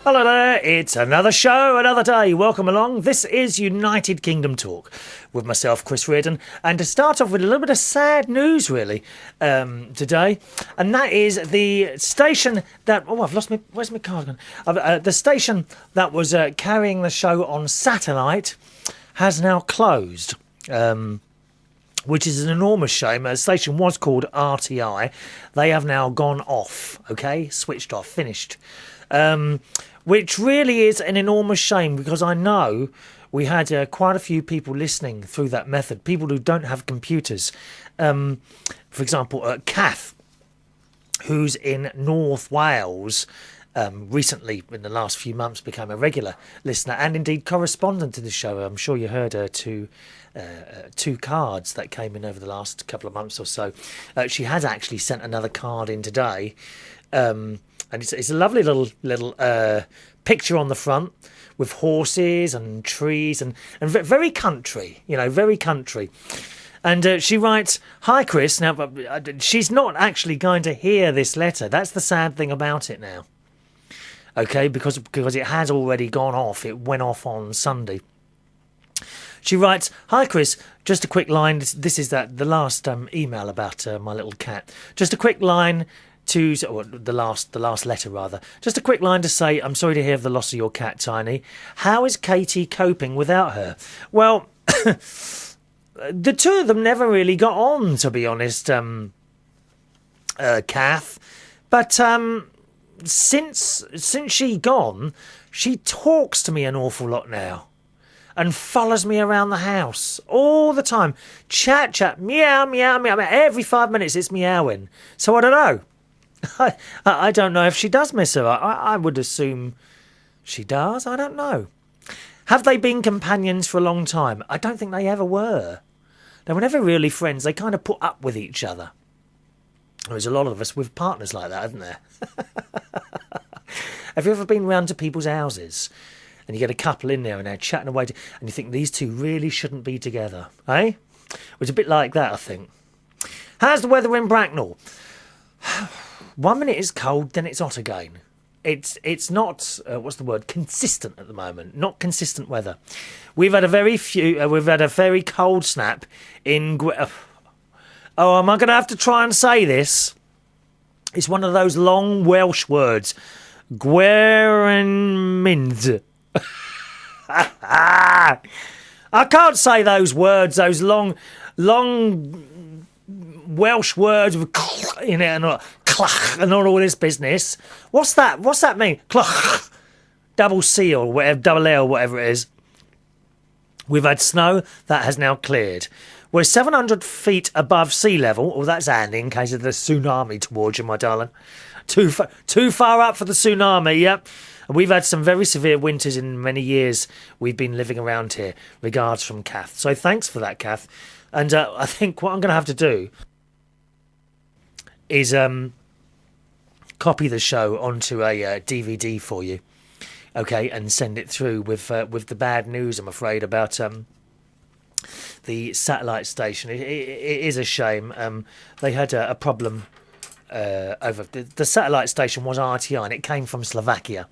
Hello there, it's another show, another day. Welcome along. This is United Kingdom Talk with myself, Chris Reardon. And to start off with a little bit of sad news, really, today. And that is the station that... Oh, I've lost my... Where's my card gone? The station that was carrying the show on satellite has now closed. Which is an enormous shame. The station was called RTI. They have now gone off, okay? Switched off, finished. Which really is an enormous shame because I know we had quite a few people listening through that method, people who don't have computers. For example, Kath, who's in North Wales, recently, in the last few months, became a regular listener and indeed correspondent to the show. I'm sure you heard her two cards that came in over the last couple of months or so. She has actually sent another card in today. And it's a lovely little picture on the front with horses and trees and very country, very country. And she writes, "Hi, Chris." Now, she's not actually going to hear this letter. That's the sad thing about it now. Okay, because it has already gone off. It went off on Sunday. She writes, "Hi, Chris. Just a quick line. This is the last email about my little cat. Just a quick line." The last letter rather. Just a quick line to say, I'm sorry to hear of the loss of your cat, Tiny. How is Katie coping without her? Well, the two of them never really got on, to be honest, Kath. But since she gone, she talks to me an awful lot now. And follows me around the house all the time. Chat, meow, meow, meow. Every 5 minutes it's meowing. So I don't know. I don't know if she does miss her. I would assume she does. I don't know. Have they been companions for a long time? I don't think they ever were. They were never really friends. They kind of put up with each other. There's a lot of us with partners like that, isn't there? Have you ever been round to people's houses and you get a couple in there and they're chatting away and you think these two really shouldn't be together, eh? It's a bit like that, I think. How's the weather in Bracknell? 1 minute it's cold, then it's hot again. It's not consistent at the moment. Not consistent weather. We've had a very cold snap in. Oh, am I going to have to try and say this? It's one of those long Welsh words. Gwerynmynd. I can't say those words. Those long Welsh words with in it and all this business. What's that mean? Double C or whatever, double L, whatever it is. We've had snow that has now cleared. We're 700 feet above sea level. Oh, that's handy in case of the tsunami towards you, my darling. Too far up for the tsunami. Yep. And we've had some very severe winters in many years we've been living around here. Regards from Kath. So thanks for that, Kath. And I think what I'm going to have to do is copy the show onto a DVD for you, okay, and send it through with the bad news, I'm afraid, about the satellite station. It is a shame. They had a problem over... The satellite station was RTI and it came from Slovakia.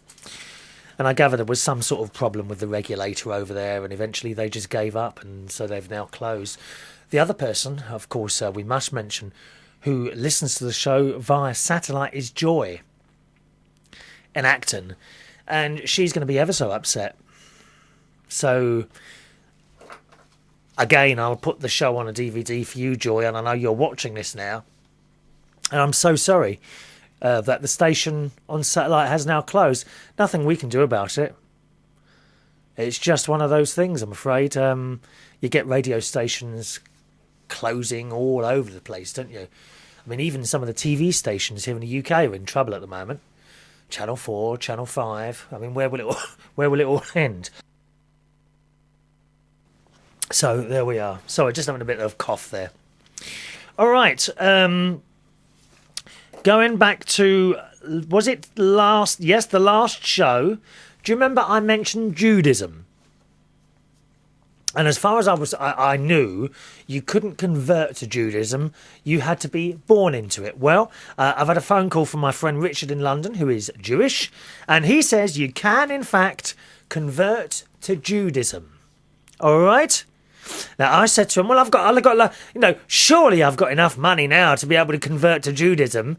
And I gather there was some sort of problem with the regulator over there and eventually they just gave up and so they've now closed. The other person, of course, we must mention, who listens to the show via satellite is Joy in Acton. And she's going to be ever so upset. So, again, I'll put the show on a DVD for you, Joy, and I know you're watching this now. And I'm so sorry that the station on satellite has now closed. Nothing we can do about it. It's just one of those things, I'm afraid. You get radio stations closing all over the place, don't you? I mean, even some of the TV stations here in the UK are in trouble at the moment. Channel 4, Channel 5. I mean, where will it all end? So there we are. Sorry, just having a bit of cough there. All right. Going back to, was it last? Yes, the last show. Do you remember I mentioned Judaism? And as far as I knew, you couldn't convert to Judaism. You had to be born into it. Well, I've had a phone call from my friend Richard in London, who is Jewish, and he says you can, in fact, convert to Judaism. All right? Now, I said to him, well, I've got, surely I've got enough money now to be able to convert to Judaism.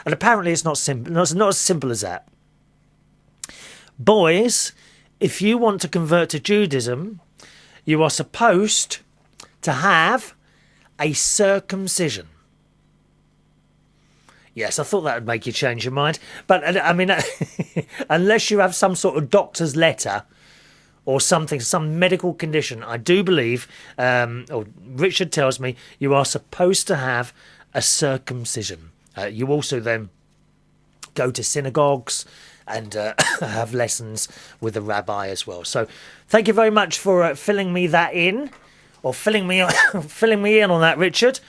And apparently it's not simple. It's not as simple as that. Boys, if you want to convert to Judaism, you are supposed to have a circumcision. Yes, I thought that would make you change your mind. But, I mean, unless you have some sort of doctor's letter or something, some medical condition, I do believe, or Richard tells me, you are supposed to have a circumcision. You also then go to synagogues and have lessons with the rabbi as well. So thank you very much for filling me that in, or filling me in on that, Richard.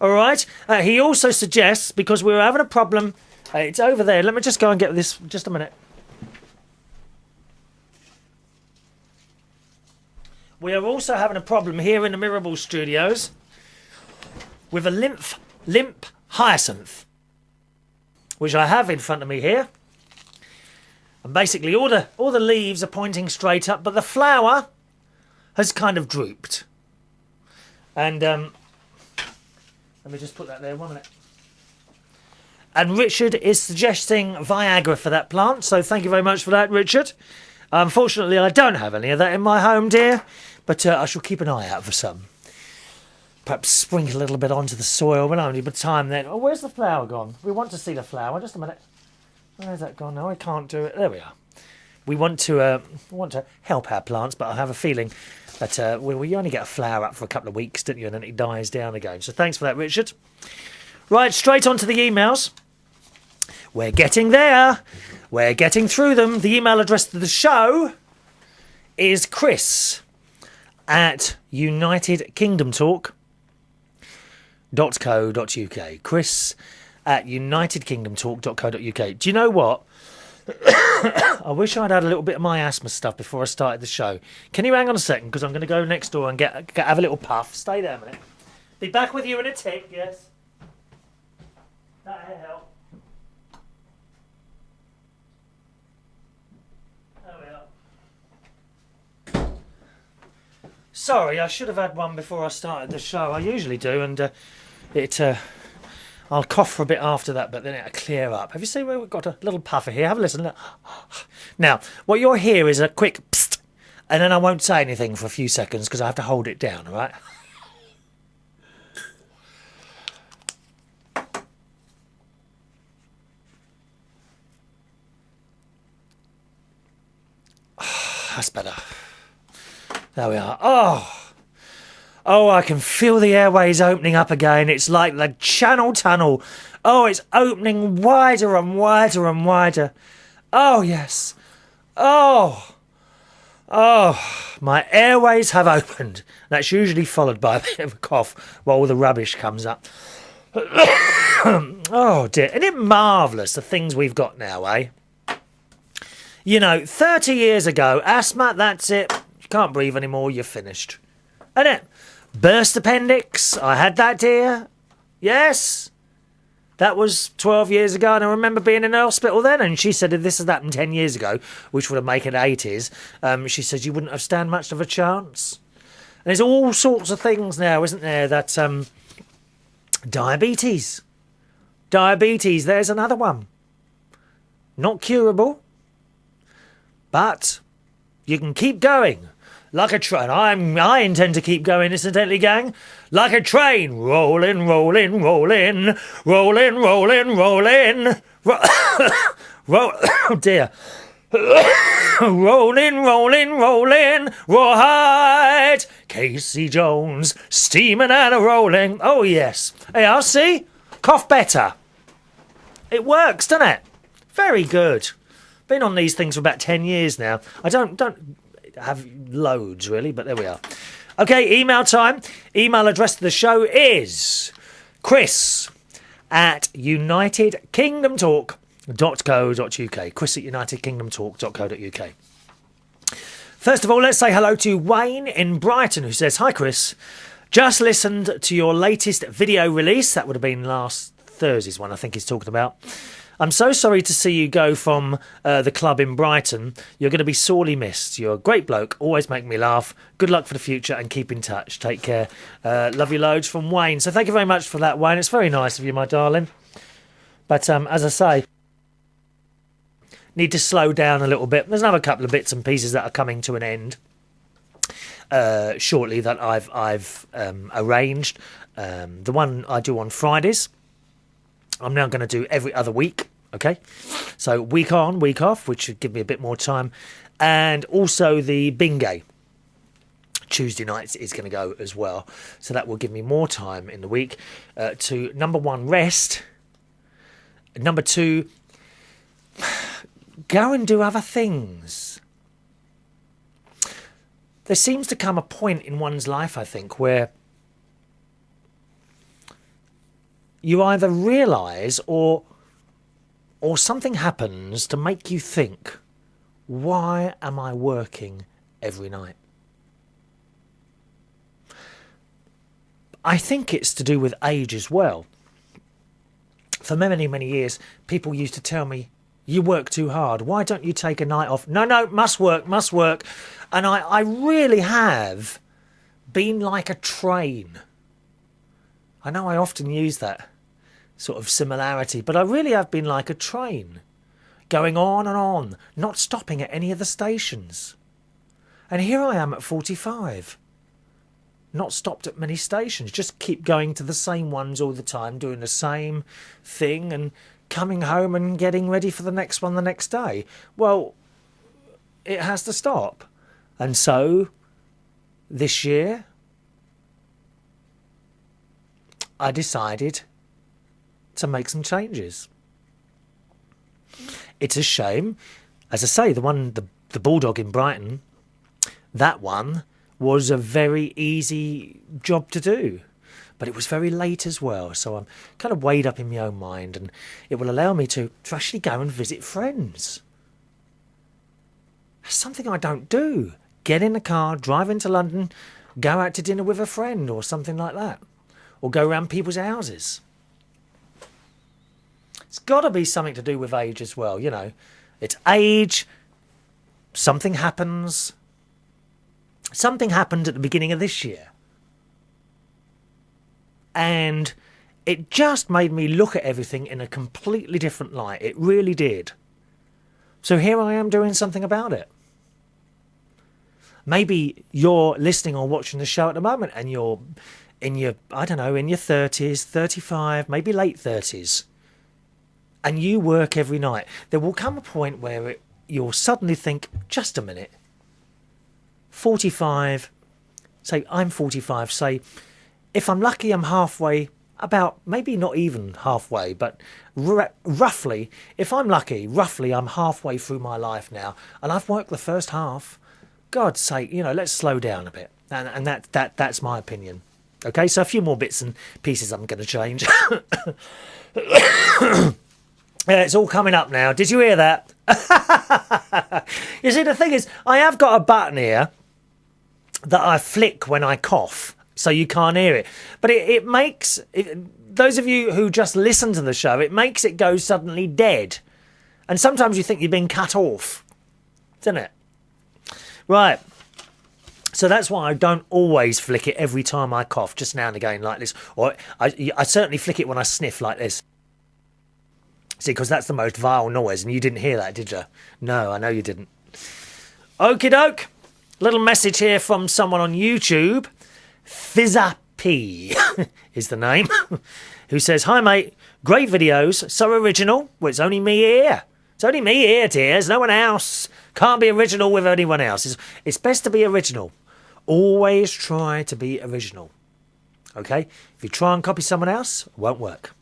All right. He also suggests, because we were having a problem, it's over there. Let me just go and get this, just a minute. We are also having a problem here in the Mirable Studios with a limp hyacinth, which I have in front of me here. And basically all the leaves are pointing straight up, but the flower has kind of drooped. And let me just put that there 1 minute. And Richard is suggesting Viagra for that plant, so thank you very much for that, Richard. Unfortunately, I don't have any of that in my home, dear, but I shall keep an eye out for some. Perhaps sprinkle a little bit onto the soil, but only by time then. Oh, where's the flower gone? We want to see the flower. Just a minute. Where's that gone? No, I can't do it. There we are. We want to help our plants, but I have a feeling that we only get a flower up for a couple of weeks, don't you? And then it dies down again. So thanks for that, Richard. Right, straight on to the emails. We're getting there. We're getting through them. The email address to the show is chris@unitedkingdomtalk.co.uk. chris@unitedkingdomtalk.co.uk. Do you know what? I wish I'd had a little bit of my asthma stuff before I started the show. Can you hang on a second? Because I'm going to go next door and have a little puff. Stay there a minute. Be back with you in a tick, yes? That'll help. Sorry, I should have had one before I started the show. I usually do, and I'll cough for a bit after that, but then it'll clear up. Have you seen we've got a little puffer here? Have a listen. Now, what you'll hear is a quick psst, and then I won't say anything for a few seconds because I have to hold it down, all right? That's better. There we are. Oh, I can feel the airways opening up again. It's like the Channel Tunnel. Oh, it's opening wider and wider and wider. Oh, yes. Oh, my airways have opened. That's usually followed by a bit of a cough while all the rubbish comes up. Oh, dear. Isn't it marvellous, the things we've got now, eh? You know, 30 years ago, asthma, that's it. You can't breathe anymore, you're finished. Isn't it? Burst appendix, I had that, dear. Yes. That was 12 years ago, and I remember being in the hospital then, and she said if this had happened 10 years ago, which would have made it 80s, she said you wouldn't have stand much of a chance. And there's all sorts of things now, isn't there, that diabetes. Diabetes, there's another one. Not curable, but you can keep going. Like a train. I intend to keep going, incidentally, gang. Like a train. Rolling, rolling, rolling. Rolling, rolling, rolling. Oh, dear. Rolling, rolling, rolling. Right. Casey Jones. Steaming and a-rolling. Oh, yes. Hey, I'll see. Cough better. It works, doesn't it? Very good. Been on these things for about 10 years now. I don't have loads, really, but there we are. Okay, email time. Email address to the show is chris@unitedkingdomtalk.co.uk. chris@unitedkingdomtalk.co.uk. First of all, let's say hello to Wayne in Brighton, who says, "Hi, Chris. Just listened to your latest video release." That would have been last Thursday's one, I think he's talking about. "I'm so sorry to see you go from the club in Brighton. You're going to be sorely missed. You're a great bloke. Always make me laugh. Good luck for the future and keep in touch. Take care. Love you loads," from Wayne. So thank you very much for that, Wayne. It's very nice of you, my darling. But as I say, need to slow down a little bit. There's another couple of bits and pieces that are coming to an end shortly that I've arranged. The one I do on Fridays, I'm now going to do every other week. Okay, so week on, week off, which should give me a bit more time, and also the bingo Tuesday nights is going to go as well. So that will give me more time in the week to, number one, rest. Number two, go and do other things. There seems to come a point in one's life, I think, where you either realise or something happens to make you think, why am I working every night? I think it's to do with age as well. For many, many years, people used to tell me, "You work too hard. Why don't you take a night off?" No, must work, must work. And I really have been like a train. I know I often use that sort of similarity, but I really have been like a train, going on and on, not stopping at any of the stations. And here I am at 45, not stopped at many stations, just keep going to the same ones all the time, doing the same thing and coming home and getting ready for the next one the next day. Well, it has to stop. And so this year I decided to make some changes. It's a shame. As I say, the Bulldog in Brighton, that one was a very easy job to do. But it was very late as well, so I'm kind of weighed up in my own mind, and it will allow me to actually go and visit friends. That's something I don't do. Get in the car, drive into London, go out to dinner with a friend or something like that. Or go around people's houses. It's got to be something to do with age as well, you know. It's age, something happens. Something happened at the beginning of this year. And it just made me look at everything in a completely different light. It really did. So here I am doing something about it. Maybe you're listening or watching the show at the moment and you're in your, I don't know, in your 30s, 35, maybe late 30s. And you work every night. There will come a point where you'll suddenly think, just a minute. 45, say I'm 45, say if I'm lucky I'm halfway, about maybe not even halfway, but roughly, if I'm lucky, roughly I'm halfway through my life now, and I've worked the first half. God's sake, you know, let's slow down a bit, and that's my opinion. Okay, so a few more bits and pieces I'm going to change. Yeah, it's all coming up now. Did you hear that? You see, the thing is, I have got a button here that I flick when I cough, so you can't hear it. But it makes, those of you who just listen to the show, it makes it go suddenly dead. And sometimes you think you've been cut off, doesn't it? Right. So that's why I don't always flick it every time I cough, just now and again like this. Or I certainly flick it when I sniff like this. See, because that's the most vile noise, and you didn't hear that, did you? No, I know you didn't. Okie doke. Little message here from someone on YouTube. Fizza P is the name. Who says, "Hi, mate. Great videos. So original. Well, it's only me here. It's only me here, dears. No one else. Can't be original with anyone else. It's best to be original. Always try to be original. Okay? If you try and copy someone else, it won't work.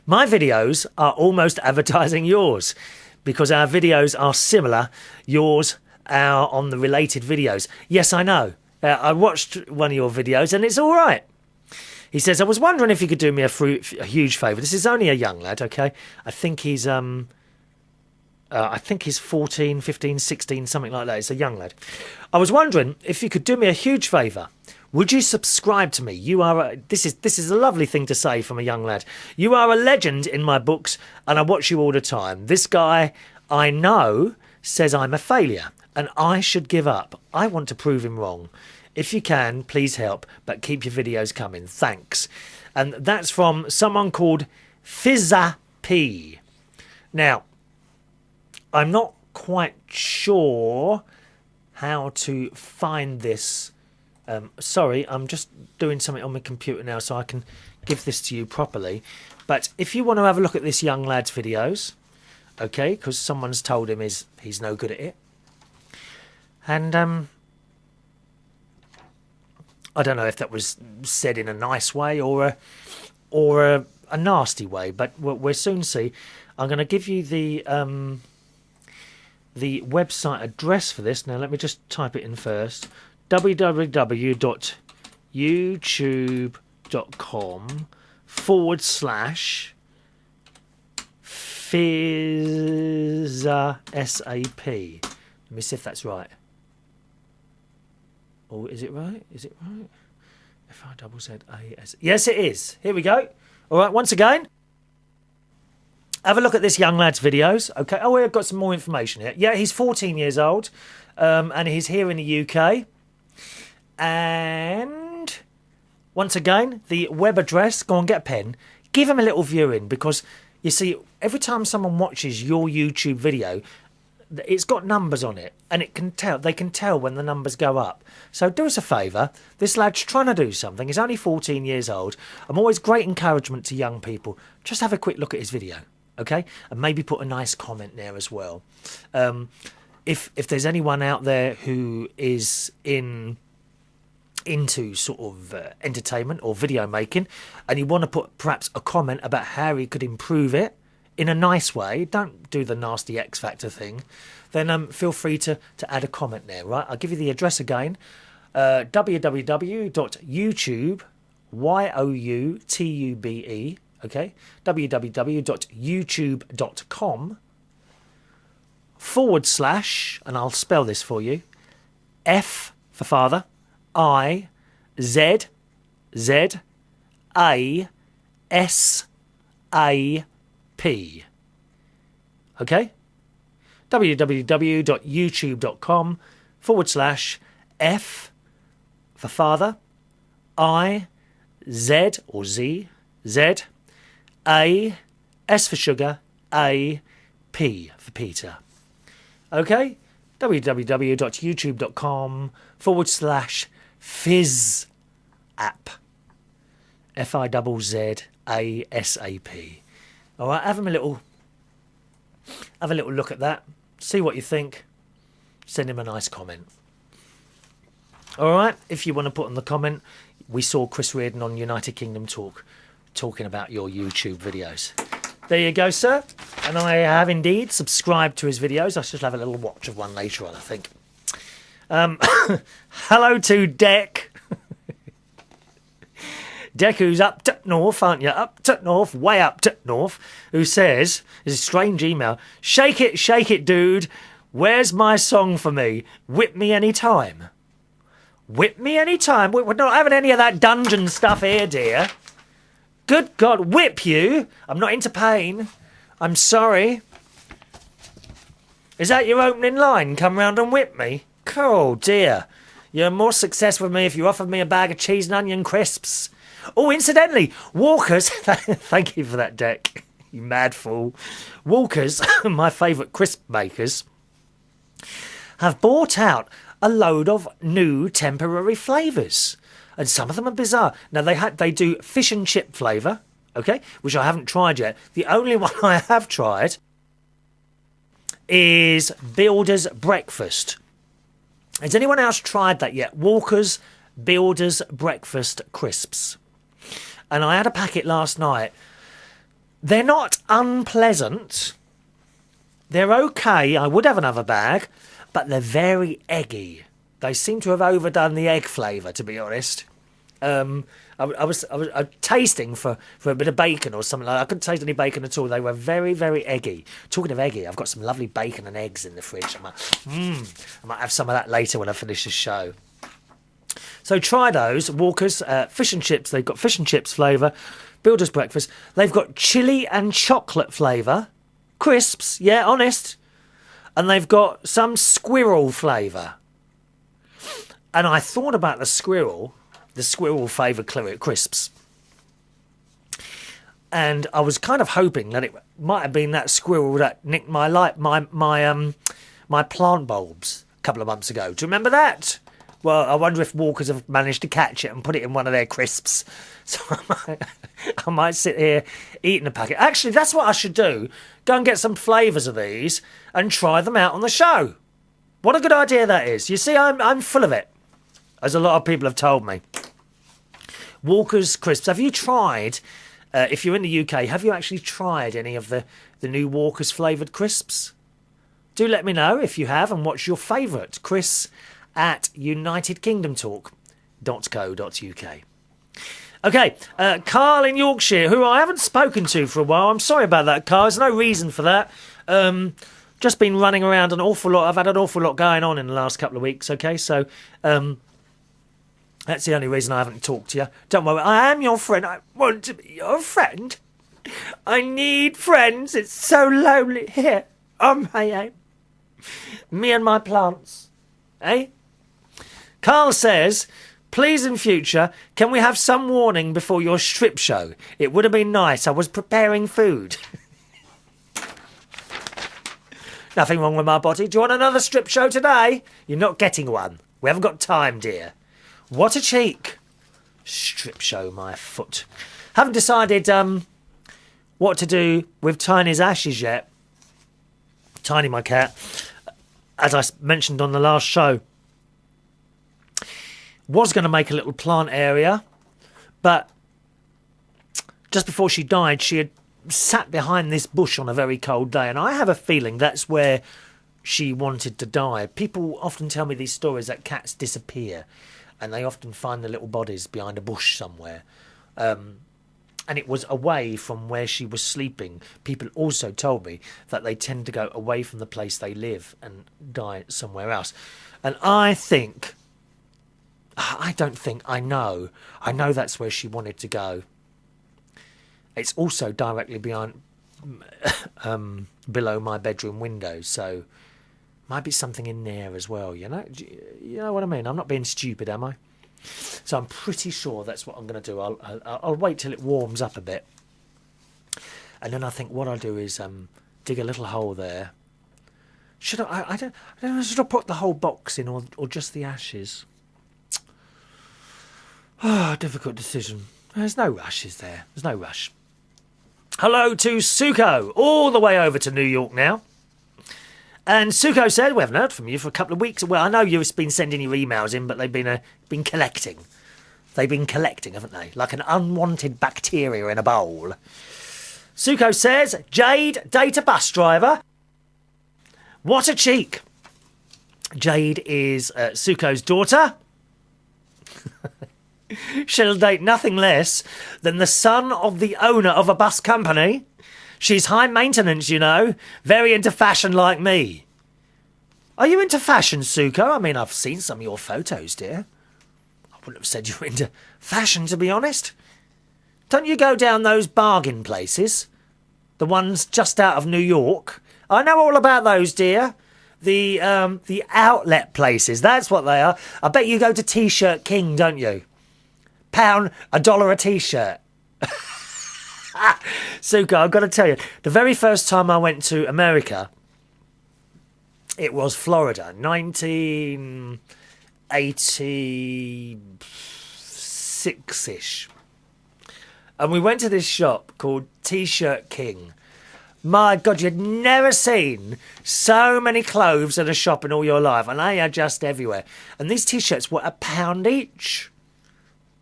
My videos are almost advertising yours because our videos are similar. Yours are on the related videos. Yes, I know. I watched one of your videos and it's all right." He says, "I was wondering if you could do me a huge favour." This is only a young lad, okay? I think he's I think he's 14, 15, 16, something like that. He's a young lad. I was wondering if you could do me a huge favour. Would you subscribe to me? This is a lovely thing to say from a young lad. You are a legend in my books, and I watch you all the time. This guy I know says I'm a failure, and I should give up. I want to prove him wrong. If you can, please help, but keep your videos coming. Thanks. And that's from someone called Fizza P. Now, I'm not quite sure how to find this. Sorry, I'm just doing something on my computer now so I can give this to you properly. But if you want to have a look at this young lad's videos, okay, because someone's told him he's no good at it. And I don't know if that was said in a nice way or a nasty way, but we'll soon see. I'm going to give you the website address for this. Now, let me just type it in first. www.youtube.com/Fizza SAP. Let me see if that's right. Oh, is it right? Is it right? F-I-Z-Z-A-S. Yes, it is. Here we go. All right, once again, have a look at this young lad's videos. Okay. Oh, we've got some more information here. Yeah, he's 14 years old, and he's here in the UK. And once again, the web address. Go on, get a pen. Give him a little viewing, because you see, every time someone watches your YouTube video, it's got numbers on it, and they can tell when the numbers go up. So do us a favour. This lad's trying to do something. He's only 14 years old. I'm always great encouragement to young people. Just have a quick look at his video, okay? And maybe put a nice comment there as well. If there's anyone out there who is into sort of entertainment or video making, and you want to put perhaps a comment about how he could improve it in a nice way, don't do the nasty X Factor thing, then feel free to add a comment there, right? I'll give you the address again. www.youtube, Y-O-U-T-U-B-E, okay? www.youtube.com / and I'll spell this for you, F for father, I, Z, Z, A, S, A, P. Okay? www.youtube.com / F for father, I, Z or Z, Z, A, S for sugar, A, P for Peter. Okay? www.youtube.com / Fizz app. F-I-Z-Z-A-S-A-P. All right, have a little look at that. See what you think. Send him a nice comment. All right, if you want to put in the comment, we saw Chris Reardon on United Kingdom Talk talking about your YouTube videos. There you go, sir. And I have indeed subscribed to his videos. I should have a little watch of one later on, I think. Hello to Deck. Deck, who's up to north, aren't you? Up to north, way up to north, who says, it's a strange email, shake it, dude. Where's my song for me? Whip me anytime. Whip me anytime? We're not having any of that dungeon stuff here, dear. Good God, whip you? I'm not into pain. I'm sorry. Is that your opening line? Come round and whip me? Oh, dear. You're more success with me if you offered me a bag of cheese and onion crisps. Oh, incidentally, Walkers, thank you for that, Deck, you mad fool. Walkers, my favourite crisp makers, have bought out a load of new temporary flavours. And some of them are bizarre. Now, they do fish and chip flavour, okay, which I haven't tried yet. The only one I have tried is Builder's Breakfast. Has anyone else tried that yet? Walker's Builder's Breakfast Crisps. And I had a packet last night. They're not unpleasant. They're okay. I would have another bag, but they're very eggy. They seem to have overdone the egg flavour, to be honest. I was tasting for a bit of bacon or something like that. I couldn't taste any bacon at all. They were very, very eggy. Talking of eggy, I've got some lovely bacon and eggs in the fridge. I might have some of that later when I finish the show. So try those, Walkers, fish and chips. They've got fish and chips flavour, Builder's Breakfast. They've got chilli and chocolate flavour, crisps, yeah, honest. And they've got some squirrel flavour. And I thought about the squirrel flavoured crisps. And I was kind of hoping that it might have been that squirrel that nicked my plant bulbs a couple of months ago. Do you remember that? Well, I wonder if Walkers have managed to catch it and put it in one of their crisps. So I might sit here eating a packet. Actually, that's what I should do. Go and get some flavours of these and try them out on the show. What a good idea that is. You see, I'm full of it, as a lot of people have told me. Walkers crisps. Have you tried, if you're in the UK, have you actually tried any of the new Walkers flavoured crisps? Do let me know if you have and what's your favourite. Chris@unitedkingdomtalk.co.uk. Okay, Carl in Yorkshire, who I haven't spoken to for a while. I'm sorry about that, Carl. There's no reason for that. Just been running around an awful lot. I've had an awful lot going on in the last couple of weeks, okay? So that's the only reason I haven't talked to you. Don't worry, I am your friend. I want to be your friend. I need friends. It's so lonely here on my own. Me and my plants. Eh? Carl says, please in future, can we have some warning before your strip show? It would have been nice. I was preparing food. Nothing wrong with my body. Do you want another strip show today? You're not getting one. We haven't got time, dear. What a cheek. Strip show, my foot. Haven't decided what to do with Tiny's ashes yet. Tiny, my cat, as I mentioned on the last show, was going to make a little plant area, but just before she died, she had sat behind this bush on a very cold day, and I have a feeling that's where she wanted to die. People often tell me these stories that cats disappear, and they often find the little bodies behind a bush somewhere. And it was away from where she was sleeping. People also told me that they tend to go away from the place they live and die somewhere else. And I know that's where she wanted to go. It's also directly behind, below my bedroom window, so might be something in there as well, you know? You know what I mean? I'm not being stupid, am I? So I'm pretty sure that's what I'm going to do. I'll wait till it warms up a bit. And then I think what I'll do is dig a little hole there. Should I don't know, should I put the whole box in or just the ashes? Difficult decision. There's no rush, is there? There's no rush. Hello to Suko, all the way over to New York now. And Suko said, we haven't heard from you for a couple of weeks. Well, I know you've been sending your emails in, but they've been collecting. They've been collecting, haven't they? Like an unwanted bacteria in a bowl. Suko says, Jade, date a bus driver. What a cheek. Jade is Suko's daughter. She'll date nothing less than the son of the owner of a bus company. She's high maintenance, you know. Very into fashion like me. Are you into fashion, Suko? I mean, I've seen some of your photos, dear. I wouldn't have said you were into fashion, to be honest. Don't you go down those bargain places? The ones just out of New York? I know all about those, dear. The outlet places, that's what they are. I bet you go to T-Shirt King, don't you? $1 a T-shirt. Suko, I've got to tell you, the very first time I went to America, it was Florida, 1986-ish. And we went to this shop called T-Shirt King. My God, you'd never seen so many clothes at a shop in all your life, and they are just everywhere. And these T-shirts were £1 each.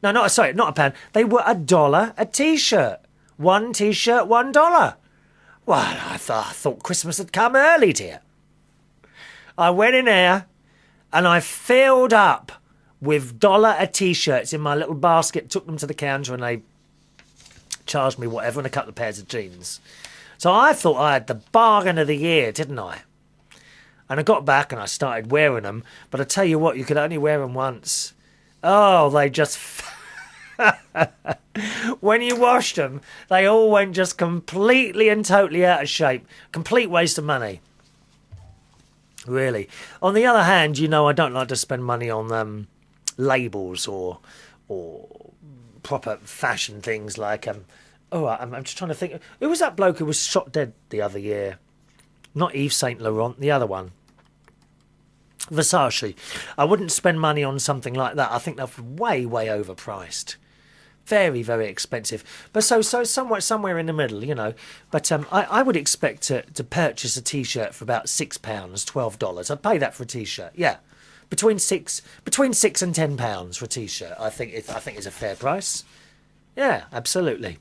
No, not a pound. They were $1 a T-shirt. One T-shirt, $1. Well, I thought Christmas had come early, dear. I went in there and I filled up with $1 a t-shirts in my little basket, took them to the counter and they charged me whatever and a couple of pairs of jeans. So I thought I had the bargain of the year, didn't I? And I got back and I started wearing them. But I tell you what, you could only wear them once. Oh, they just... When you washed them, they all went just completely and totally out of shape. Complete waste of money. Really. On the other hand, you know, I don't like to spend money on labels or proper fashion things like... I'm just trying to think. Who was that bloke who was shot dead the other year? Not Yves Saint Laurent, the other one. Versace. I wouldn't spend money on something like that. I think they're way, way overpriced. Very, very expensive. But so somewhere in the middle, you know. But I would expect to purchase a T-shirt for about £6, $12. I'd pay that for a T-shirt. Yeah, between £6 and £10 for a T-shirt. I think it's a fair price. Yeah, absolutely.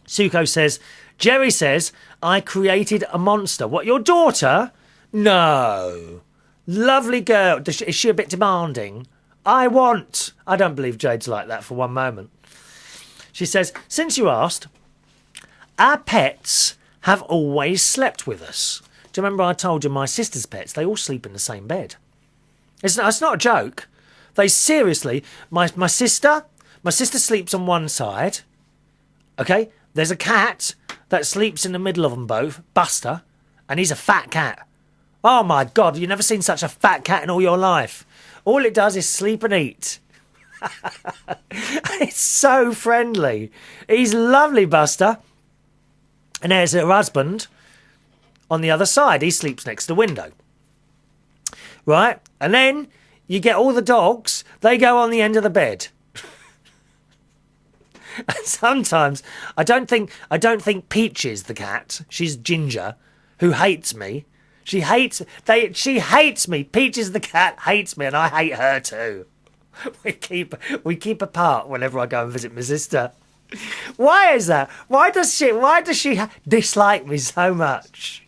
Suko says, Jerry says, I created a monster. What, your daughter? No. Lovely girl. Is she a bit demanding? I don't believe Jade's like that for one moment. She says, since you asked, our pets have always slept with us. Do you remember I told you my sister's pets, they all sleep in the same bed? It's not a joke. They seriously, my sister sleeps on one side. Okay? There's a cat that sleeps in the middle of them both, Buster, and he's a fat cat. Oh my God, you've never seen such a fat cat in all your life. All it does is sleep and eat. It's so friendly. He's lovely, Buster. And there's her husband on the other side. He sleeps next to the window. Right? And then you get all the dogs. They go on the end of the bed. And sometimes I don't think Peaches the cat, she's Ginger, who hates me. She hates me. Peaches the cat hates me and I hate her too. We keep apart whenever I go and visit my sister. Why is that? Why does she dislike me so much?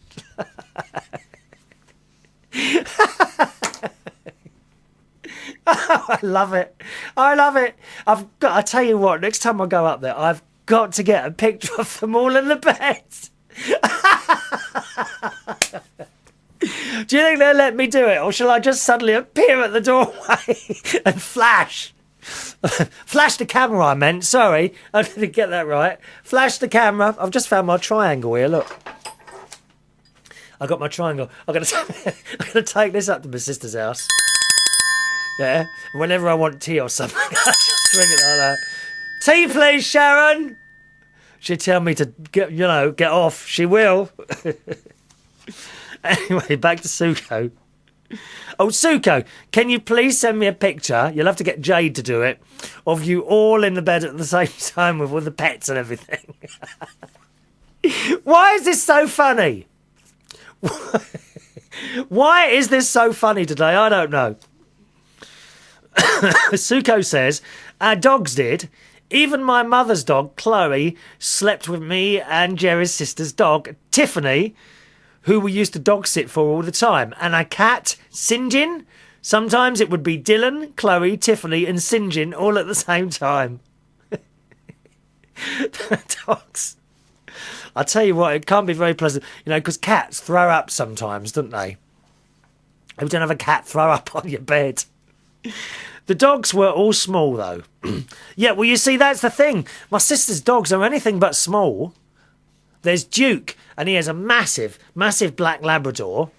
I love it. I tell you what, next time I go up there, I've got to get a picture of them all in the bed. Do you think they'll let me do it, or shall I just suddenly appear at the doorway and flash? Flash the camera, I meant. Sorry, I didn't get that right. Flash the camera. I've just found my triangle here, look. I got my triangle. I'm going to take this up to my sister's house. Yeah, whenever I want tea or something, I just drink it like that. Tea, please, Sharon. She'd tell me to get off. She will. Anyway, back to Suko. Oh, Suko, can you please send me a picture? You'll have to get Jade to do it. Of you all in the bed at the same time with all the pets and everything. Why is this so funny? Why is this so funny today? I don't know. Suko says, our dogs did. Even my mother's dog, Chloe, slept with me and Jerry's sister's dog, Tiffany, who we used to dog sit for all the time. And our cat, Sinjin. Sometimes it would be Dylan, Chloe, Tiffany and Sinjin all at the same time. Dogs. I tell you what, it can't be very pleasant, because cats throw up sometimes, don't they? You don't have a cat throw up on your bed. The dogs were all small, though. Yeah, well, you see, that's the thing. My sister's dogs are anything but small. There's Duke, and he has a massive, massive black Labrador.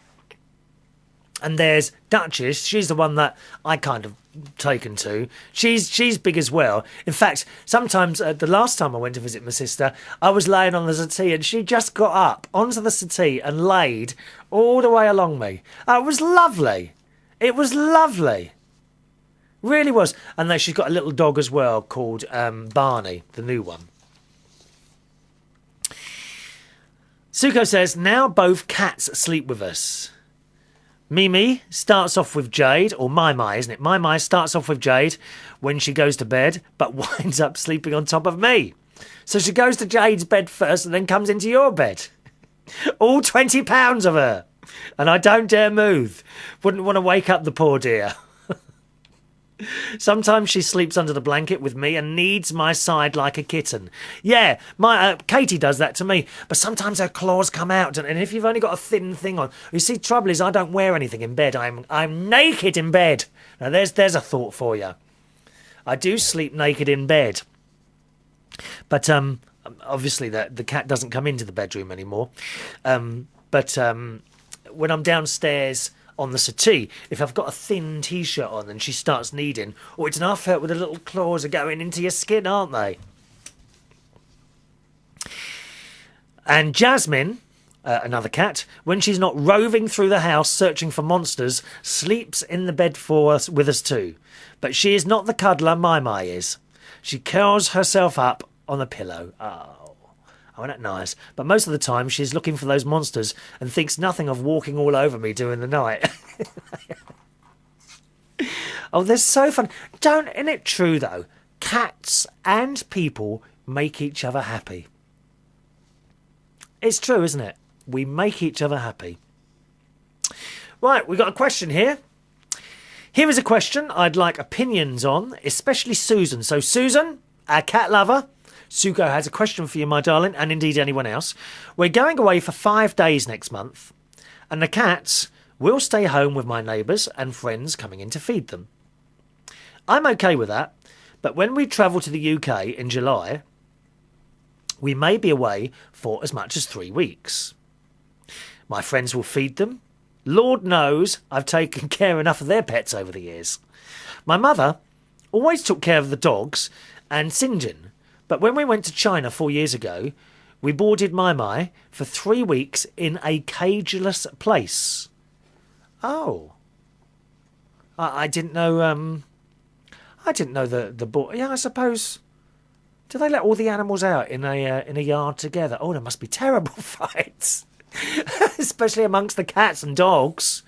And there's Duchess. She's the one that I kind of taken to. She's big as well. In fact, sometimes, the last time I went to visit my sister, I was laying on the settee, and she just got up onto the settee and laid all the way along me. It was lovely. It was lovely. Really was. And then she's got a little dog as well called Barney, the new one. Suko says, now both cats sleep with us. Mimi starts off with Jade, or Mai, isn't it? Mai starts off with Jade when she goes to bed, but winds up sleeping on top of me. So she goes to Jade's bed first and then comes into your bed. All 20 pounds of her. And I don't dare move. Wouldn't want to wake up the poor dear. Sometimes she sleeps under the blanket with me and needs my side like a kitten. Yeah, my Katie does that to me. But sometimes her claws come out, and if you've only got a thin thing on, you see, trouble is I don't wear anything in bed. I'm naked in bed. Now there's a thought for you. I do sleep naked in bed, but obviously the cat doesn't come into the bedroom anymore. But when I'm downstairs on the settee, if I've got a thin t-shirt on and she starts kneading, it's an half hurt with the little claws are going into your skin, aren't they? And Jasmine, another cat, when she's not roving through the house searching for monsters, sleeps in the bed with us too. But she is not the cuddler my is. She curls herself up on a pillow. Oh, isn't that nice? But most of the time she's looking for those monsters and thinks nothing of walking all over me during the night. Oh, they're so fun. Isn't it true, though? Cats and people make each other happy. It's true, isn't it? We make each other happy. Right, we've got a question here. Here is a question I'd like opinions on, especially Susan. So, Susan, our cat lover, Suko has a question for you, my darling, and indeed anyone else. We're going away for 5 days next month, and the cats will stay home with my neighbours and friends coming in to feed them. I'm okay with that, but when we travel to the UK in July, we may be away for as much as 3 weeks. My friends will feed them. Lord knows I've taken care enough of their pets over the years. My mother always took care of the dogs and Sinjin. But when we went to China 4 years ago, we boarded Mai for 3 weeks in a cageless place. Oh. I didn't know, I didn't know the board. Yeah, I suppose. Do they let all the animals out in a yard together? Oh, there must be terrible fights. Especially amongst the cats and dogs.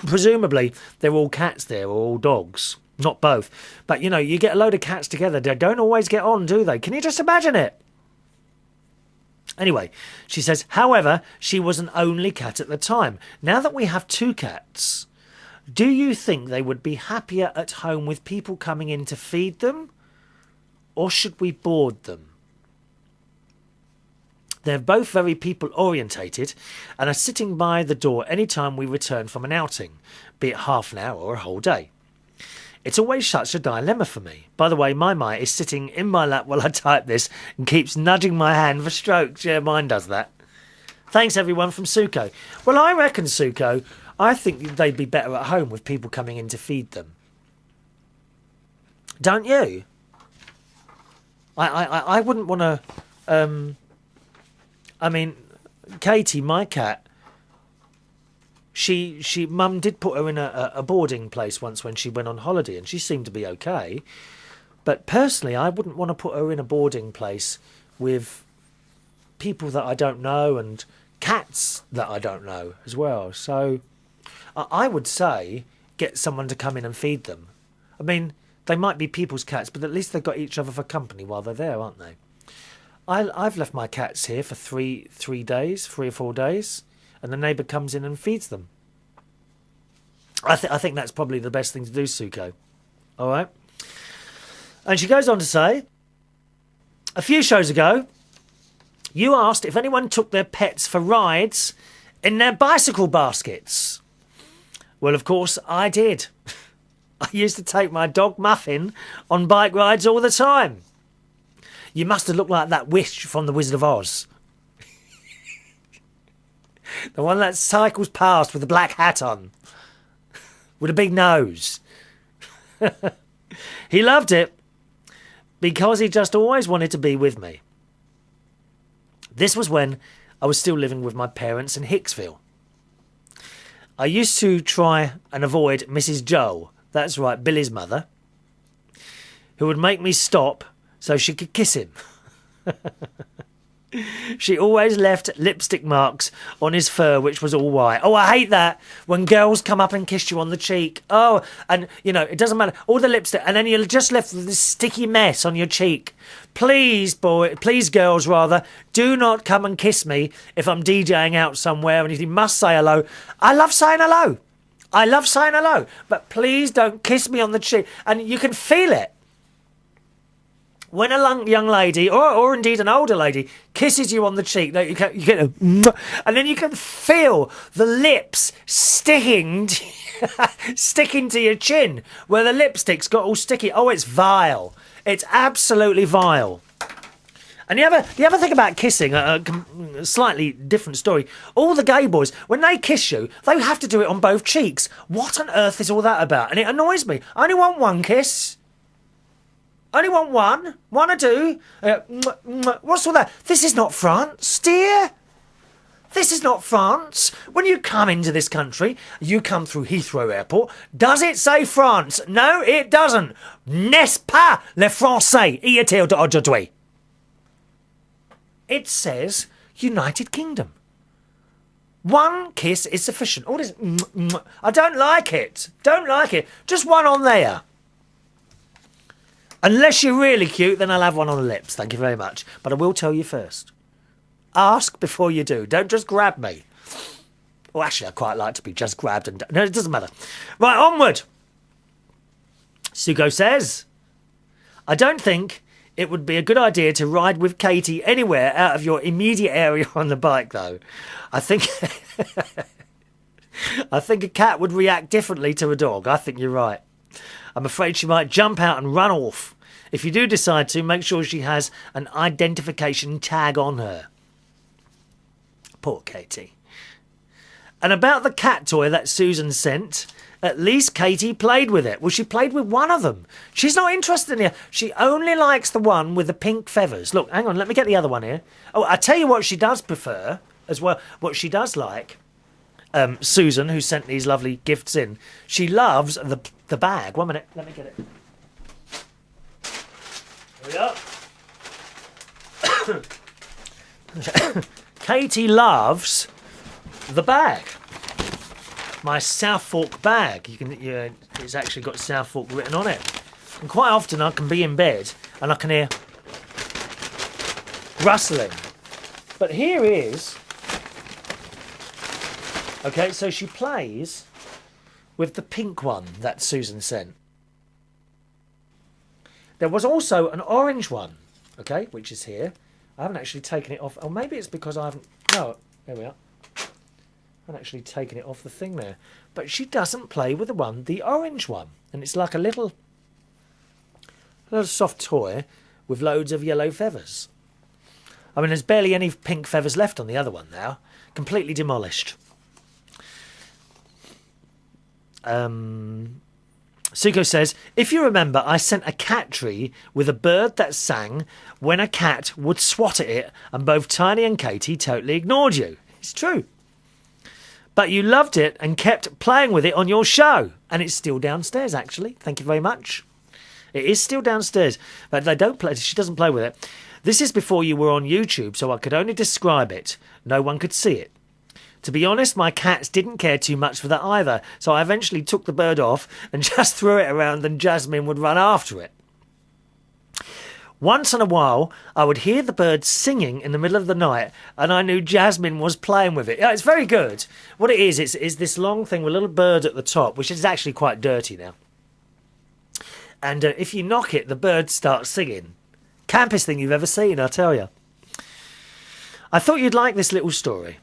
Presumably, they're all cats there, or all dogs. Not both. But, you get a load of cats together. They don't always get on, do they? Can you just imagine it? Anyway, she says, however, she was an only cat at the time. Now that we have 2 cats, do you think they would be happier at home with people coming in to feed them? Or should we board them? They're both very people-orientated and are sitting by the door any time we return from an outing, be it half an hour or a whole day. It's always such a dilemma for me. By the way, Mai is sitting in my lap while I type this and keeps nudging my hand for strokes. Yeah, mine does that. Thanks, everyone, from Suko. Well, I reckon, Suko, I think they'd be better at home with people coming in to feed them. Don't you? I wouldn't want to... I mean, Katie, my cat, Mum did put her in a boarding place once when she went on holiday, and she seemed to be okay. But personally, I wouldn't want to put her in a boarding place with people that I don't know and cats that I don't know as well. So I would say get someone to come in and feed them. I mean, they might be people's cats, but at least they've got each other for company while they're there, aren't they? I've left my cats here for 3 days, 3 or 4 days, and the neighbour comes in and feeds them. I think that's probably the best thing to do, Suko. All right? And she goes on to say, a few shows ago, you asked if anyone took their pets for rides in their bicycle baskets. Well, of course, I did. I used to take my dog Muffin on bike rides all the time. You must have looked like that witch from The Wizard of Oz. The one that cycles past with a black hat on. With a big nose. He loved it because he just always wanted to be with me. This was when I was still living with my parents in Hicksville. I used to try and avoid Mrs. Joe, that's right, Billy's mother, who would make me stop so she could kiss him. She always left lipstick marks on his fur, which was all white. Oh, I hate that. When girls come up and kiss you on the cheek. Oh, and, it doesn't matter. All the lipstick. And then you're just left with this sticky mess on your cheek. Please, girls, rather, do not come and kiss me if I'm DJing out somewhere and if you must say hello. I love saying hello. I love saying hello, but please don't kiss me on the cheek. And you can feel it. When a young lady, or indeed an older lady, kisses you on the cheek, you get a, and then you can feel the lips sticking to your chin, where the lipstick's got all sticky. Oh, it's vile. It's absolutely vile. And you ever think about kissing? A slightly different story. All the gay boys, when they kiss you, they have to do it on both cheeks. What on earth is all that about? And it annoys me. I only want one kiss. Only want one. One or two. What's all that? This is not France, dear. This is not France. When you come into this country, you come through Heathrow Airport. Does it say France? No, it doesn't. N'est-ce pas le français? Y-a-t-il d'aujourd'hui? It says United Kingdom. One kiss is sufficient. All this, I don't like it. Don't like it. Just one on there. Unless you're really cute, then I'll have one on the lips. Thank you very much. But I will tell you first. Ask before you do. Don't just grab me. Well, actually, I quite like to be just grabbed and... No, it doesn't matter. Right, onward. Suko says, I don't think it would be a good idea to ride with Katie anywhere out of your immediate area on the bike, though. I think... I think a cat would react differently to a dog. I think you're right. I'm afraid she might jump out and run off. If you do decide to, make sure she has an identification tag on her. Poor Katie. And about the cat toy that Susan sent, at least Katie played with it. Well, she played with one of them. She's not interested in it. She only likes the one with the pink feathers. Look, hang on, let me get the other one here. Oh, I tell you what she does prefer as well. What she does like, Susan, who sent these lovely gifts in, she loves the bag. 1 minute, let me get it. Here we are. Katie loves the bag. My Southfork bag. It's actually got Southfork written on it. And quite often I can be in bed and I can hear rustling. But here is... Okay, so she plays with the pink one that Susan sent. There was also an orange one, okay, which is here. I haven't actually taken it off. Oh, maybe it's because I haven't... No, there we are. I haven't actually taken it off the thing there. But she doesn't play with the orange one. And it's like a little soft toy with loads of yellow feathers. I mean, there's barely any pink feathers left on the other one now. Completely demolished. Suko says, if you remember, I sent a cat tree with a bird that sang when a cat would swat at it, and both Tiny and Katie totally ignored you. It's true. But you loved it and kept playing with it on your show. And it's still downstairs, actually. Thank you very much. It is still downstairs. But they don't play. She doesn't play with it. This is before you were on YouTube, so I could only describe it. No one could see it. To be honest, my cats didn't care too much for that either, so I eventually took the bird off and just threw it around and Jasmine would run after it. Once in a while, I would hear the bird singing in the middle of the night and I knew Jasmine was playing with it. Yeah, it's very good. What it is this long thing with a little bird at the top, which is actually quite dirty now. And if you knock it, the bird starts singing. Campest thing you've ever seen, I tell you. I thought you'd like this little story.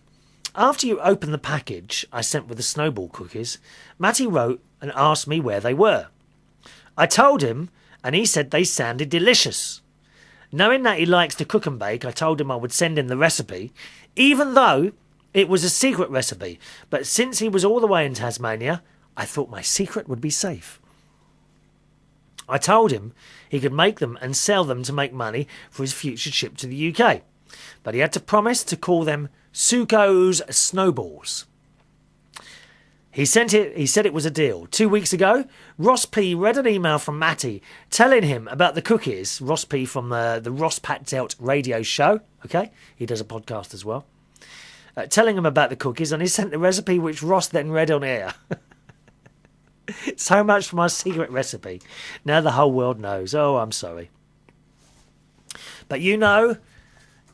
After you opened the package I sent with the snowball cookies, Matty wrote and asked me where they were. I told him, and he said they sounded delicious. Knowing that he likes to cook and bake, I told him I would send him the recipe, even though it was a secret recipe. But since he was all the way in Tasmania, I thought my secret would be safe. I told him he could make them and sell them to make money for his future trip to the UK. But he had to promise to call them Suko's Snowballs. He said it was a deal. 2 weeks ago, Ross P read an email from Matty telling him about the cookies. Ross P from the Ross Patzelt radio show. Okay, he does a podcast as well. Telling him about the cookies, and he sent the recipe, which Ross then read on air. So much for my secret recipe. Now the whole world knows. Oh, I'm sorry. But you know,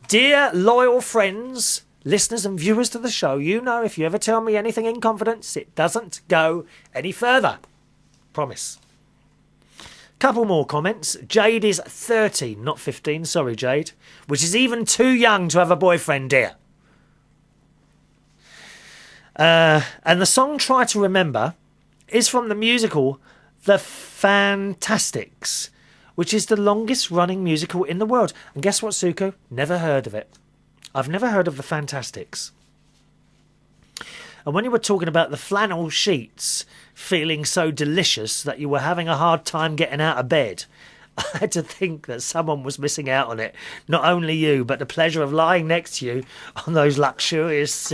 dear loyal friends, listeners and viewers to the show, you know if you ever tell me anything in confidence, it doesn't go any further. Promise. Couple more comments. Jade is 13, not 15. Sorry, Jade. Which is even too young to have a boyfriend, dear. And the song Try to Remember is from the musical The Fantastics, which is the longest running musical in the world. And guess what, Suko? Never heard of it. I've never heard of The Fantastics. And when you were talking about the flannel sheets feeling so delicious that you were having a hard time getting out of bed, I had to think that someone was missing out on it. Not only you, but the pleasure of lying next to you on those luxurious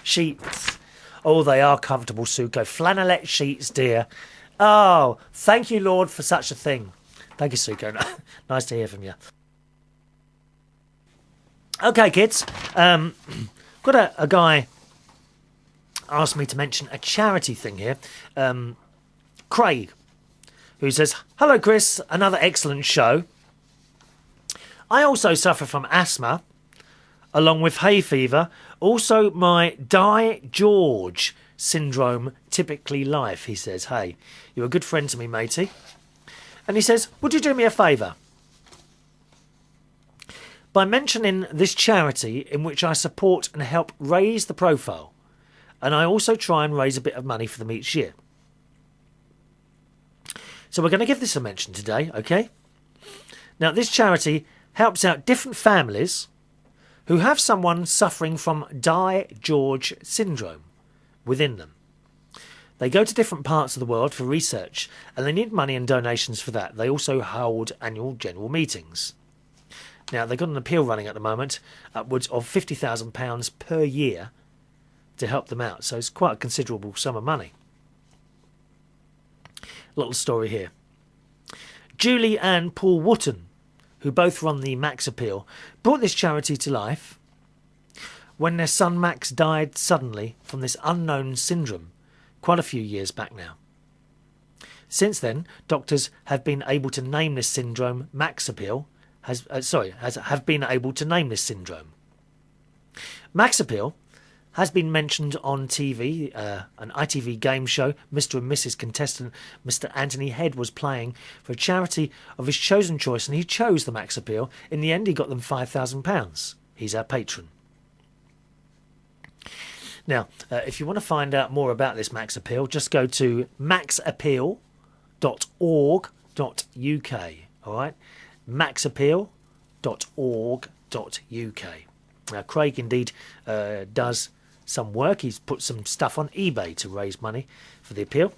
sheets. Oh, they are comfortable, Suko. Flannelette sheets, dear. Oh, thank you, Lord, for such a thing. Thank you, Suko. Nice to hear from you. Okay, kids. Got a guy asked me to mention a charity thing here. Craig, who says, "Hello, Chris. Another excellent show. I also suffer from asthma, along with hay fever. Also, my George syndrome, typically life," he says. Hey, you're a good friend to me, matey. And he says, "Would you do me a favour? By mentioning this charity in which I support and help raise the profile, and I also try and raise a bit of money for them each year. So we're going to give this a mention today, okay? Now, this charity helps out different families who have someone suffering from George syndrome within them. They go to different parts of the world for research, and they need money and donations for that. They also hold annual general meetings. Now, they've got an appeal running at the moment, upwards of £50,000 per year to help them out. So it's quite a considerable sum of money. Little story here. Julie and Paul Wotton, who both run the Max Appeal, brought this charity to life when their son Max died suddenly from this unknown syndrome quite a few years back now. Since then, doctors have been able to name this syndrome Max Appeal. Have been able to name this syndrome. Max Appeal has been mentioned on TV, an ITV game show. Mr. and Mrs. contestant Mr. Anthony Head was playing for a charity of his chosen choice, and he chose the Max Appeal. In the end, he got them £5,000. He's our patron. Now, if you want to find out more about this Max Appeal, just go to maxappeal.org.uk. All right, maxappeal.org.uk. Now, Craig indeed does some work. He's put some stuff on eBay to raise money for the appeal.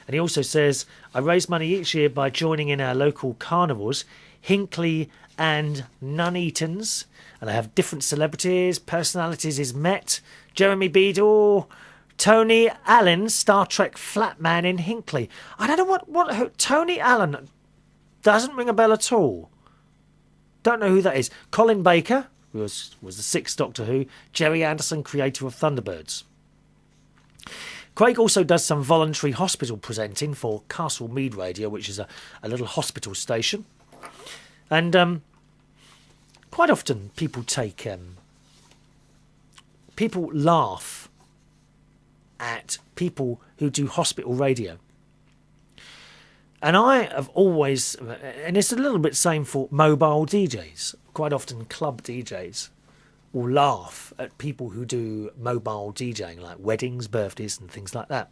And he also says, "I raise money each year by joining in our local carnivals, Hinckley and Nuneatons. And I have different celebrities, personalities is Met, Jeremy Beadle, Tony Allen, Star Trek flatman in Hinckley." I don't know what Tony Allen doesn't ring a bell at all. Don't know who that is. Colin Baker, who was the sixth Doctor Who. Jerry Anderson, creator of Thunderbirds. Craig also does some voluntary hospital presenting for Castle Mead Radio, which is a little hospital station. And quite often people people laugh at people who do hospital radio. And I have always, and it's a little bit same for mobile DJs. Quite often club DJs will laugh at people who do mobile DJing, like weddings, birthdays and things like that.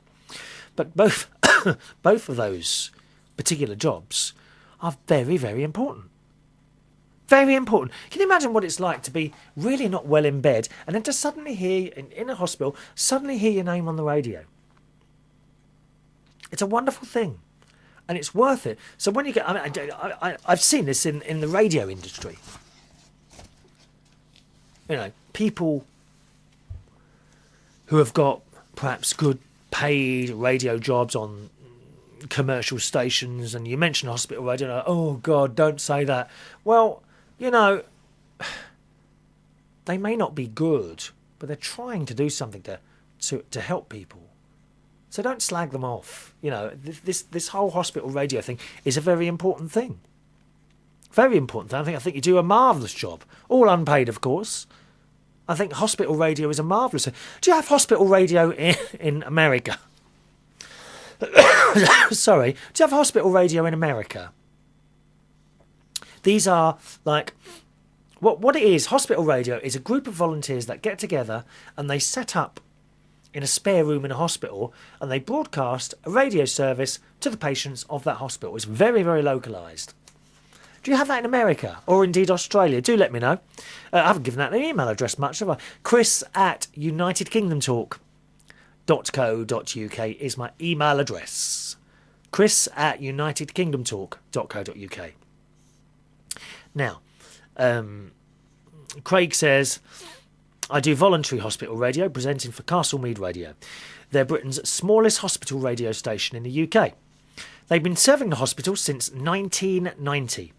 But both of those particular jobs are very, very important. Very important. Can you imagine what it's like to be really not well in bed and then to suddenly hear, in a hospital, suddenly hear your name on the radio? It's a wonderful thing. And it's worth it. So when you get... I've seen this in the radio industry. You know, people who have got perhaps good paid radio jobs on commercial stations, and you mention hospital radio, and oh, God, don't say that. Well, you know, they may not be good, but they're trying to do something to help people. So don't slag them off. You know, this whole hospital radio thing is a very important thing. Very important thing. I think you do a marvellous job. All unpaid, of course. I think hospital radio is a marvellous thing. Do you have hospital radio in America? Sorry. Do you have hospital radio in America? These are like... What it is, hospital radio is a group of volunteers that get together and they set up in a spare room in a hospital and they broadcast a radio service to the patients of that hospital. It's very, very localised. Do you have that in America or indeed Australia? Do let me know. I haven't given that an email address much, have I? Chris@UnitedKingdomTalk.co.uk is my email address. Chris@UnitedKingdomTalk.co.uk. Now, Craig says, I do voluntary hospital radio, presenting for Castle Mead Radio. They're Britain's smallest hospital radio station in the UK. They've been serving the hospital since 1990.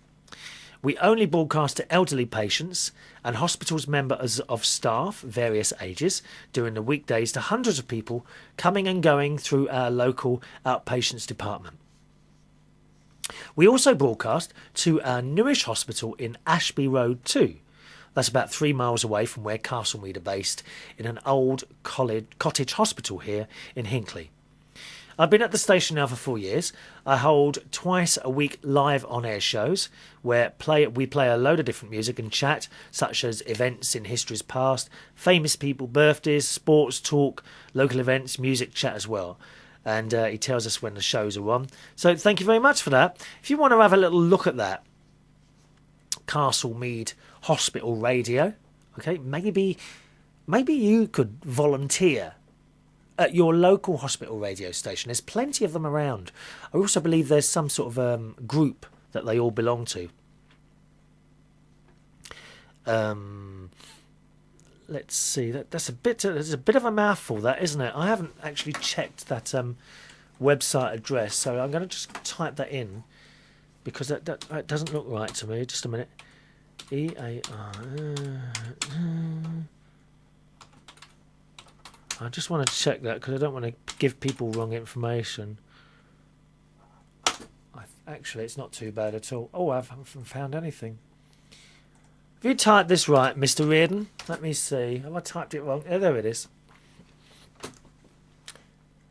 We only broadcast to elderly patients and hospitals members of staff, various ages, during the weekdays to hundreds of people coming and going through our local outpatients department. We also broadcast to our newish hospital in Ashby Road 2. That's about 3 miles away from where Castlemead are based, in an old cottage hospital here in Hinckley. I've been at the station now for 4 years. I hold twice a week live on-air shows where we play a load of different music and chat, such as events in history's past, famous people, birthdays, sports talk, local events, music chat as well. And he tells us when the shows are on. So thank you very much for that. If you want to have a little look at that, Castle Mead Hospital Radio, okay, maybe you could volunteer at your local hospital radio station. There's plenty of them around. I also believe there's some sort of group that they all belong to. Let's see. There's a bit of a mouthful, that, isn't it? I haven't actually checked that website address, so I'm going to just type that in because that doesn't look right to me. Just a minute. EAR. I just want to check that because I don't want to give people wrong information. Actually, it's not too bad at all. Oh, I haven't found anything. Have you typed this right, Mr. Reardon? Let me see. Have I typed it wrong? Oh, there it is.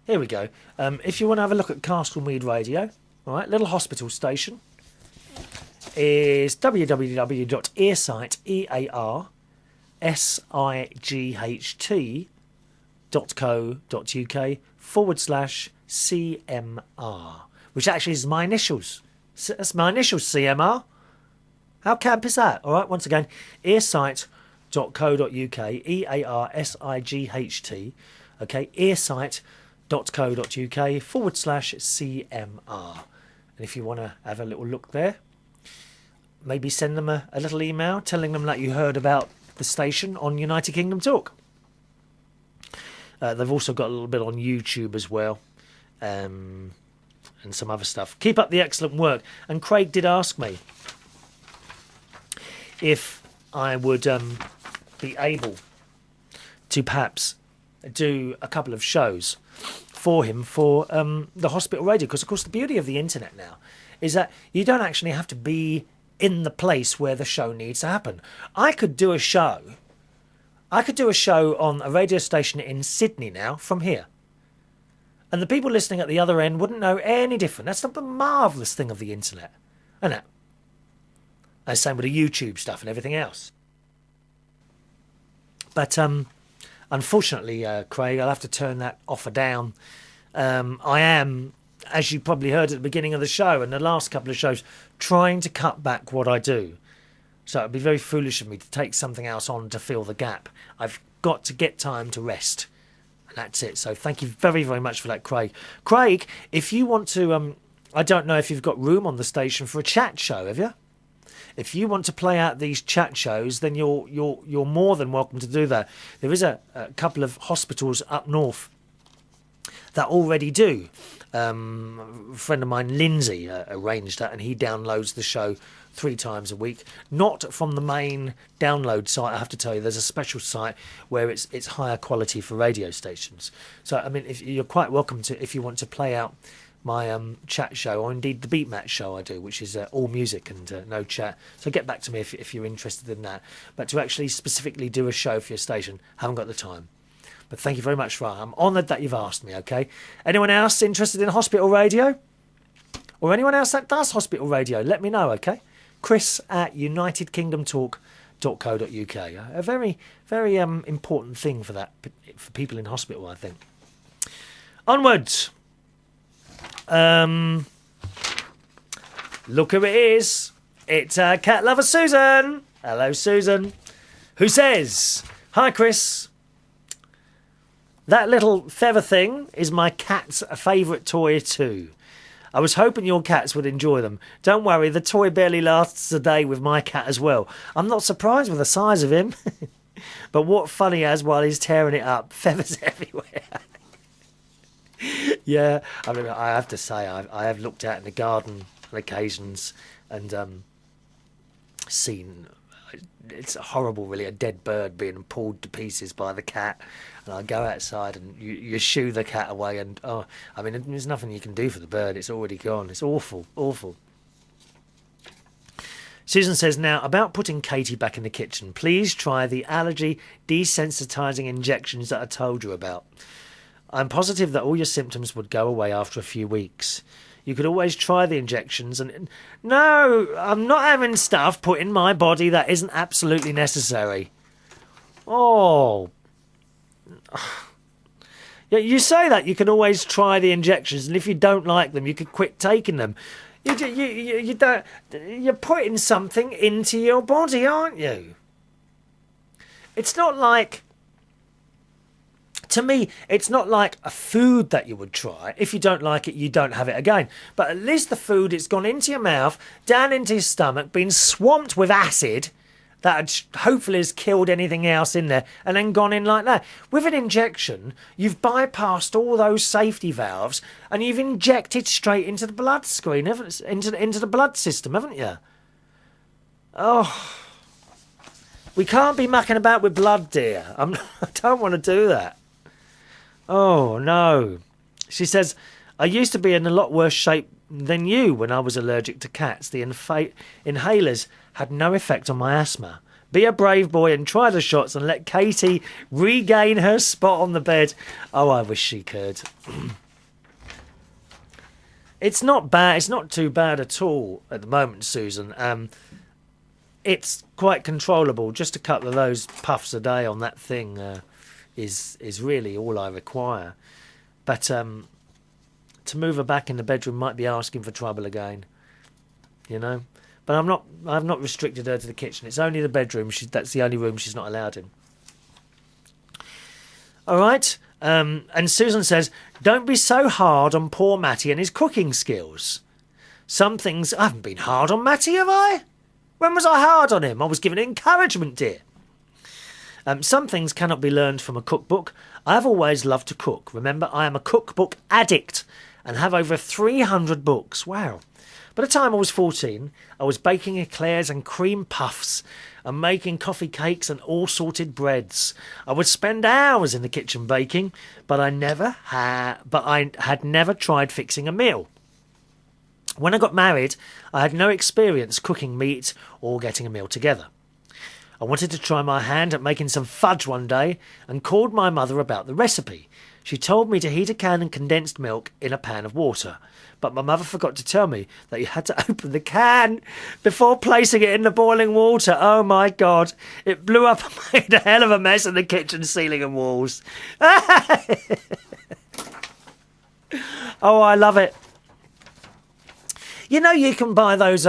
Here we go. If you want to have a look at Castle Mead Radio, all right, little hospital station, is www.earsight.co.uk/CMR, which actually is my initials. That's my initials, CMR. How camp is that? All right, once again, earsight.co.uk, EARSIGHT, okay, earsight.co.uk/CMR. And if you want to have a little look there, maybe send them a little email telling them that you heard about the station on United Kingdom Talk. They've also got a little bit on YouTube as well, and some other stuff. Keep up the excellent work. And Craig did ask me if I would be able to perhaps do a couple of shows for him for the hospital radio, because of course the beauty of the internet now is that you don't actually have to be in the place where the show needs to happen. I could do a show on a radio station in Sydney now from here, and the people listening at the other end wouldn't know any different. That's the marvellous thing of the internet, isn't it? And same with the YouTube stuff and everything else. But unfortunately, Craig, I'll have to turn that offer down. I am, as you probably heard at the beginning of the show and the last couple of shows, trying to cut back what I do. So it'd be very foolish of me to take something else on to fill the gap. I've got to get time to rest. And that's it. So thank you very, very much for that, Craig. Craig, if you want to, I don't know if you've got room on the station for a chat show, have you? If you want to play out these chat shows, then you're more than welcome to do that. There is a couple of hospitals up north that already do. A friend of mine, Lindsay, arranged that, and he downloads the show 3 times a week. Not from the main download site, I have to tell you. There's a special site where it's higher quality for radio stations. So, I mean, if you're quite welcome to, if you want to play out chat show, or indeed the Beat Match show I do, which is all music and no chat. So get back to me if you're interested in that. But to actually specifically do a show for your station, haven't got the time. But thank you very much for that. I'm honoured that you've asked me, okay? Anyone else interested in hospital radio? Or anyone else that does hospital radio, let me know, okay? Chris at unitedkingdomtalk.co.uk. A very, very important thing for people in hospital, I think. Onwards. Look who it is. It's cat lover Susan. Hello, Susan. Who says, "Hi, Chris. That little feather thing is my cat's favourite toy too. I was hoping your cats would enjoy them. Don't worry, the toy barely lasts a day with my cat as well. I'm not surprised with the size of him. But what fun he has while he's tearing it up. Feathers everywhere." Yeah, I mean, I have to say, I have looked out in the garden on occasions and seen, it's horrible really, a dead bird being pulled to pieces by the cat. And I go outside and you shoo the cat away and, I mean, there's nothing you can do for the bird. It's already gone. It's awful, awful. Susan says, now, about putting Katie back in the kitchen, please try the allergy desensitising injections that I told you about. I'm positive that all your symptoms would go away after a few weeks. You could always try the injections and... No, I'm not having stuff put in my body that isn't absolutely necessary. Oh. Yeah, you say that you can always try the injections, and if you don't like them, you could quit taking them. You don't... You're putting something into your body, aren't you? It's not like... To me, it's not like a food that you would try. If you don't like it, you don't have it again. But at least the food, it's gone into your mouth, down into your stomach, been swamped with acid that hopefully has killed anything else in there, and then gone in like that. With an injection, you've bypassed all those safety valves, and you've injected straight into the blood screen, into the blood system, haven't you? Oh, we can't be mucking about with blood, dear. I don't want to do that. Oh, no. She says, I used to be in a lot worse shape than you when I was allergic to cats. The inhalers had no effect on my asthma. Be a brave boy and try the shots and let Katie regain her spot on the bed. Oh, I wish she could. It's not bad. It's not too bad at all at the moment, Susan. It's quite controllable. Just a couple of those puffs a day on that thing is really all I require. But to move her back in the bedroom might be asking for trouble again, you know. But I've not restricted her to the kitchen. It's only the bedroom. That's the only room she's not allowed in. All right. And Susan says, don't be so hard on poor Matty and his cooking skills. Some things... I haven't been hard on Matty, have I? When was I hard on him? I was giving encouragement, dear. Some things cannot be learned from a cookbook. I've always loved to cook. Remember, I am a cookbook addict and have over 300 books. Wow. By the time I was 14, I was baking eclairs and cream puffs and making coffee cakes and all sorted breads. I would spend hours in the kitchen baking, but I had never tried fixing a meal. When I got married, I had no experience cooking meat or getting a meal together. I wanted to try my hand at making some fudge one day and called my mother about the recipe. She told me to heat a can of condensed milk in a pan of water, but my mother forgot to tell me that you had to open the can before placing it in the boiling water. Oh my God, it blew up and made a hell of a mess in the kitchen ceiling and walls. Oh, I love it. You know, you can buy those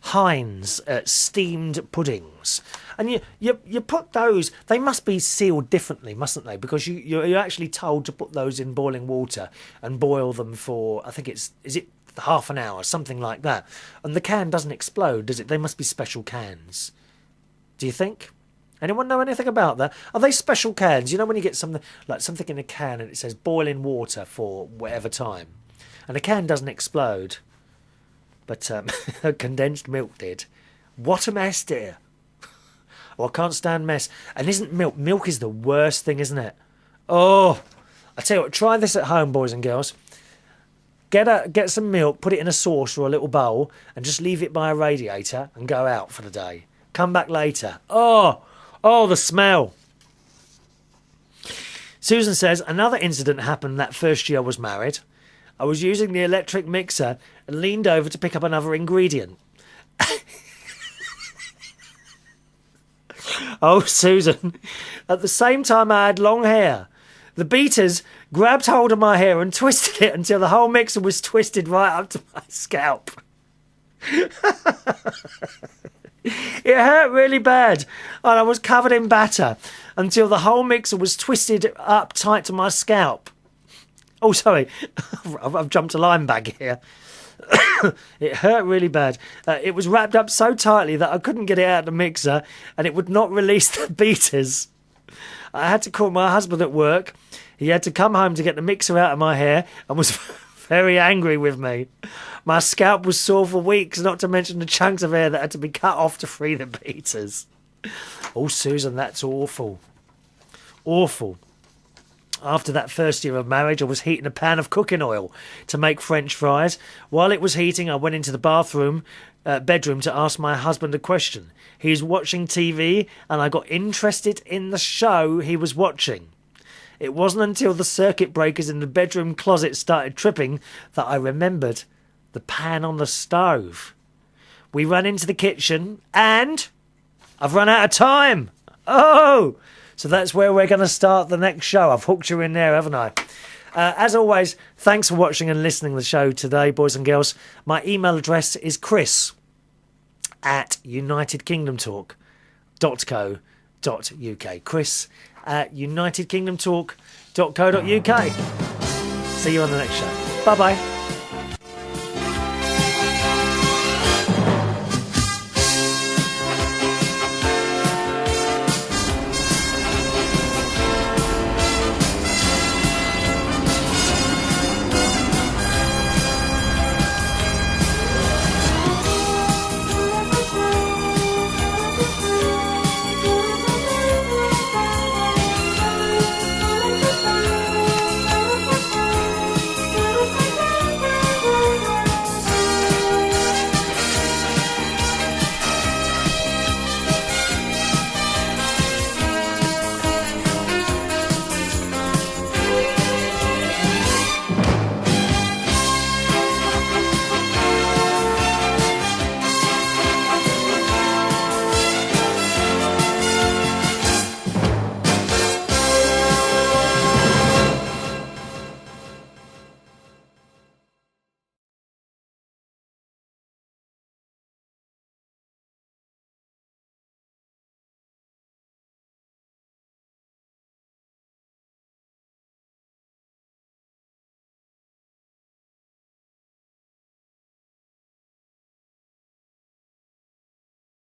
Heinz steamed puddings, and you put those. They must be sealed differently, mustn't they? Because you're actually told to put those in boiling water and boil them for, I think is it half an hour, something like that. And the can doesn't explode, does it? They must be special cans. Do you think? Anyone know anything about that? Are they special cans? You know when you get something in a can and it says boil in water for whatever time, and the can doesn't explode. But condensed milk did. What a mess, dear. Oh, I can't stand mess. And isn't milk? Milk is the worst thing, isn't it? Oh, I tell you what, try this at home, boys and girls. get some milk, put it in a saucer or a little bowl, and just leave it by a radiator and go out for the day. Come back later. Oh, the smell. Susan says, another incident happened that first year I was married. I was using the electric mixer and leaned over to pick up another ingredient. Oh, Susan. At the same time, I had long hair. The beaters grabbed hold of my hair and twisted it until the whole mixer was twisted right up to my scalp. It hurt really bad, and I was covered in batter until the whole mixer was twisted up tight to my scalp. Oh, sorry, I've jumped a line back here. It hurt really bad. It was wrapped up so tightly that I couldn't get it out of the mixer, and it would not release the beaters. I had to call my husband at work. He had to come home to get the mixer out of my hair and was very angry with me. My scalp was sore for weeks, not to mention the chunks of hair that had to be cut off to free the beaters. Oh, Susan, that's awful. Awful. After that first year of marriage, I was heating a pan of cooking oil to make French fries. While it was heating, I went into the bedroom to ask my husband a question. He was watching TV, and I got interested in the show he was watching. It wasn't until the circuit breakers in the bedroom closet started tripping that I remembered the pan on the stove. We ran into the kitchen, and I've run out of time. Oh! So that's where we're going to start the next show. I've hooked you in there, haven't I? As always, thanks for watching and listening to the show today, boys and girls. My email address is chris@unitedkingdomtalk.co.uk. chris@unitedkingdomtalk.co.uk. See you on the next show. Bye-bye.